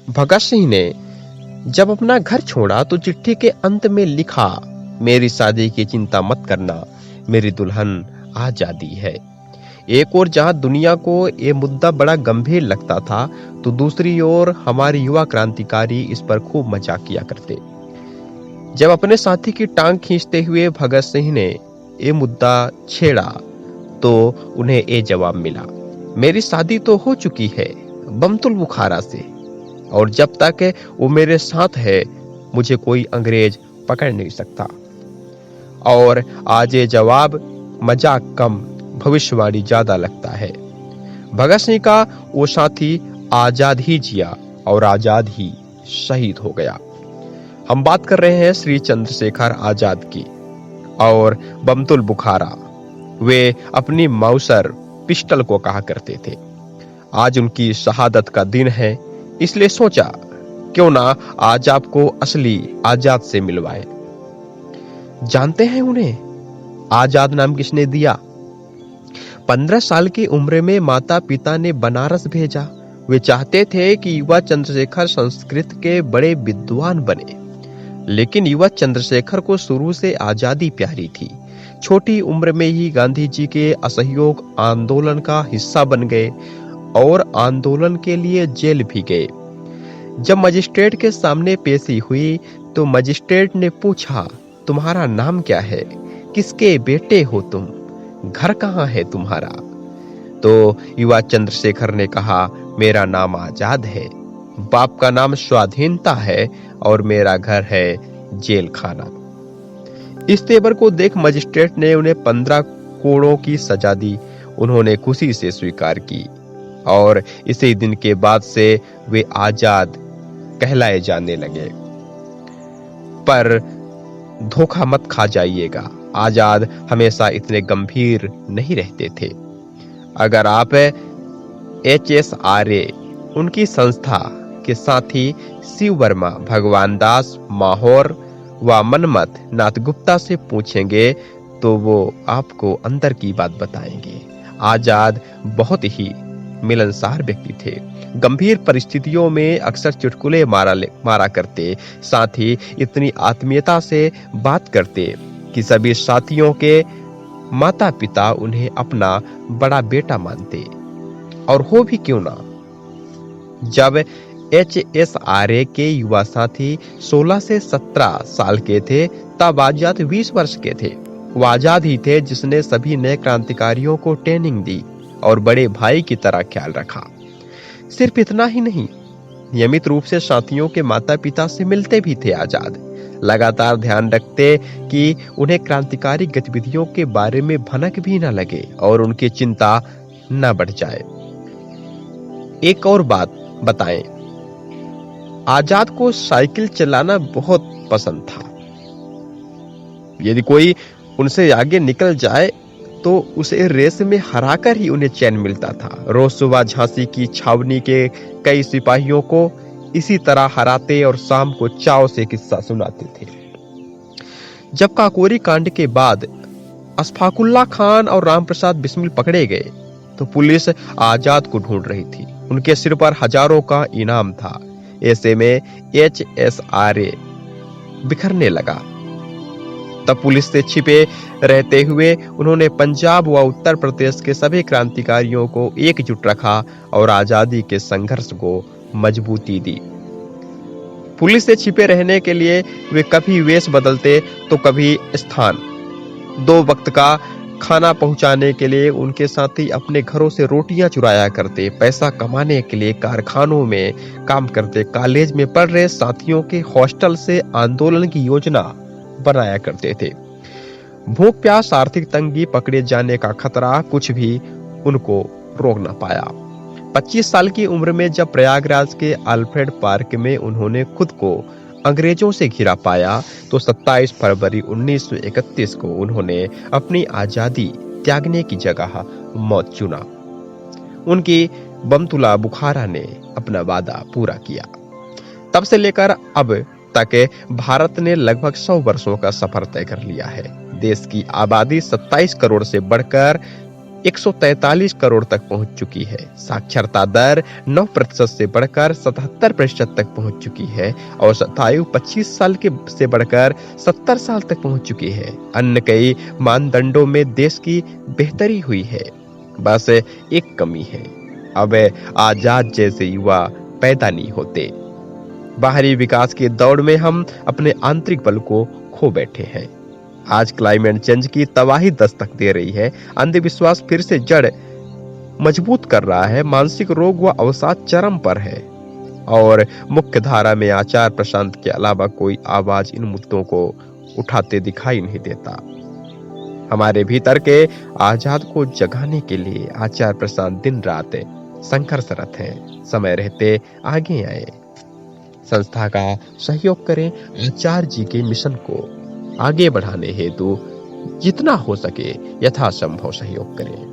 भगत सिंह ने जब अपना घर छोड़ा तो चिट्ठी के अंत में लिखा, मेरी शादी की चिंता मत करना, मेरी दुल्हन आजादी है। एक ओर जहां दुनिया को ये मुद्दा बड़ा गंभीर लगता था, तो दूसरी ओर हमारे युवा क्रांतिकारी इस पर खूब मजाक किया करते। जब अपने साथी की टांग खींचते हुए भगत सिंह ने ये मुद्दा छेड़ा, तो उन्हें ये जवाब मिला, मेरी शादी तो हो चुकी है बमतुल बुखारा से, और जब तक वो मेरे साथ है मुझे कोई अंग्रेज पकड़ नहीं सकता। और आज ये जवाब मजाक कम भविष्यवाणी ज्यादा लगता है। भगत सिंह का वो साथी आजाद ही जिया और आजाद ही शहीद हो गया। हम बात कर रहे हैं श्री चंद्रशेखर आजाद की। और बमतुल बुखारा, वे अपनी माउसर पिस्टल को कहा करते थे। आज उनकी शहादत का दिन है, इसलिए सोचा क्यों ना आज आपको असली आजाद से मिलवाएं। जानते हैं उन्हें आजाद नाम किसने दिया? 15 साल की उम्र में माता पिता ने बनारस भेजा। वे चाहते थे कि युवा चंद्रशेखर संस्कृत के बड़े विद्वान बने, लेकिन युवा चंद्रशेखर को शुरू से आजादी प्यारी थी। छोटी उम्र में ही गांधी जी के असहयोग आंदोलन का हिस्सा बन गए और आंदोलन के लिए जेल भी गए। जब मजिस्ट्रेट के सामने पेशी हुई तो मजिस्ट्रेट ने पूछा, तुम्हारा नाम क्या है, किसके बेटे हो तुम, घर कहाँ है तुम्हारा? तो युवा चंद्रशेखर ने कहा, मेरा नाम आजाद है, बाप का नाम स्वाधीनता है और मेरा घर है जेल खाना। इस तेवर को देख मजिस्ट्रेट ने उन्हें 15 कोड़ों की सजा दी। उन्होंने खुशी से स्वीकार की और इसी दिन के बाद से वे आजाद कहलाए जाने लगे। पर धोखा मत खा जाइएगा, आजाद हमेशा इतने गंभीर नहीं रहते थे। अगर आप HSRA उनकी संस्था के साथी शिव वर्मा, भगवान दास, माहौर व मनमथ नाथ गुप्ता से पूछेंगे तो वो आपको अंदर की बात बताएंगे। आजाद बहुत ही मिलनसार व्यक्ति थे। गंभीर परिस्थितियों में अक्सर चुटकुले मारा करते, साथ ही इतनी आत्मीयता से बात करते कि सभी साथियों के माता पिता उन्हें अपना बड़ा बेटा मानते। और हो भी क्यों ना। जब HSRA के युवा साथी 16 से 17 साल के थे, तब आजाद 20 वर्ष के थे। वो आजाद ही थे जिसने सभी नए क्रांतिकारियों को ट्रेनिंग दी और बड़े भाई की तरह ख्याल रखा। सिर्फ इतना ही नहीं, नियमित रूप से साथियों के माता पिता से मिलते भी थे आजाद। लगातार ध्यान रखते कि उन्हें क्रांतिकारी गतिविधियों के बारे में भनक भी न लगे और उनकी चिंता न बढ़ जाए। एक और बात बताएं, आजाद को साइकिल चलाना बहुत पसंद था। यदि कोई उनसे आगे निकल जाए तो उसे रेस में हराकर ही उन्हें चैन मिलता था। रोज सुबह झांसी की छावनी के कई सिपाहियों को इसी तरह हराते और शाम को चाव से किस्सा सुनाते थे। जब काकोरी कांड के बाद अशफाकुल्ला खान और रामप्रसाद बिस्मिल पकड़े गए तो पुलिस आजाद को ढूंढ रही थी। उनके सिर पर हजारों का इनाम था। ऐसे में HSRA बिखरने लगा। तब पुलिस से छिपे रहते हुए उन्होंने पंजाब व उत्तर प्रदेश के सभी क्रांतिकारियों को एकजुट रखा और आजादी के संघर्ष को मजबूती दी। पुलिस से छिपे रहने के लिए वे कभी वेश बदलते तो कभी स्थान। 2 वक्त का खाना पहुंचाने के लिए उनके साथी अपने घरों से रोटियां चुराया करते। पैसा कमाने के लिए कारखानों में काम करते। कॉलेज में पढ़ रहे साथियों के हॉस्टल से आंदोलन की योजना बनाया करते थे। भूख प्यास, आर्थिक तंगी, पकड़े जाने का खतरा कुछ भी उनको रोक न पाया। 25 साल की उम्र में जब प्रयागराज के अल्फ्रेड पार्क में उन्होंने खुद को अंग्रेजों से घिरा पाया तो 27 फरवरी 1931 को उन्होंने अपनी आजादी त्यागने की जगह मौत चुना। उनकी बमतुला बुखारा ने अपना वादा पूरा किया। तब से लेकर अब तक भारत ने लगभग 100 वर्षों का सफर तय कर लिया है। देश की आबादी 27 करोड़ से बढ़कर 143 करोड़ तक पहुंच चुकी है। साक्षरता दर 9% से बढ़कर 77% तक पहुंच चुकी है और आयु 25 साल के से बढ़कर 70 साल तक पहुंच चुकी है। अन्य कई मानदंडों में देश की बेहतरी हुई है। बस एक कमी है, अब आजाद जैसे युवा पैदा नहीं होते। बाहरी विकास की दौड़ में हम अपने आंतरिक बल को खो बैठे हैं। आज क्लाइमेट चेंज की तबाही दस्तक दे रही है। अंधविश्वास फिर से जड़ मजबूत कर रहा है। मानसिक रोग व अवसाद चरम पर है और मुख्य धारा में आचार प्रशांत के अलावा कोई आवाज इन मुद्दों को उठाते दिखाई नहीं देता। हमारे भीतर के आजाद को जगाने के लिए आचार प्रशांत दिन रात संघर्षरत हैं। समय रहते आगे आए, संस्था का सहयोग करें। आचार्य जी के मिशन को आगे बढ़ाने हेतु जितना हो सके यथासंभव सहयोग करें।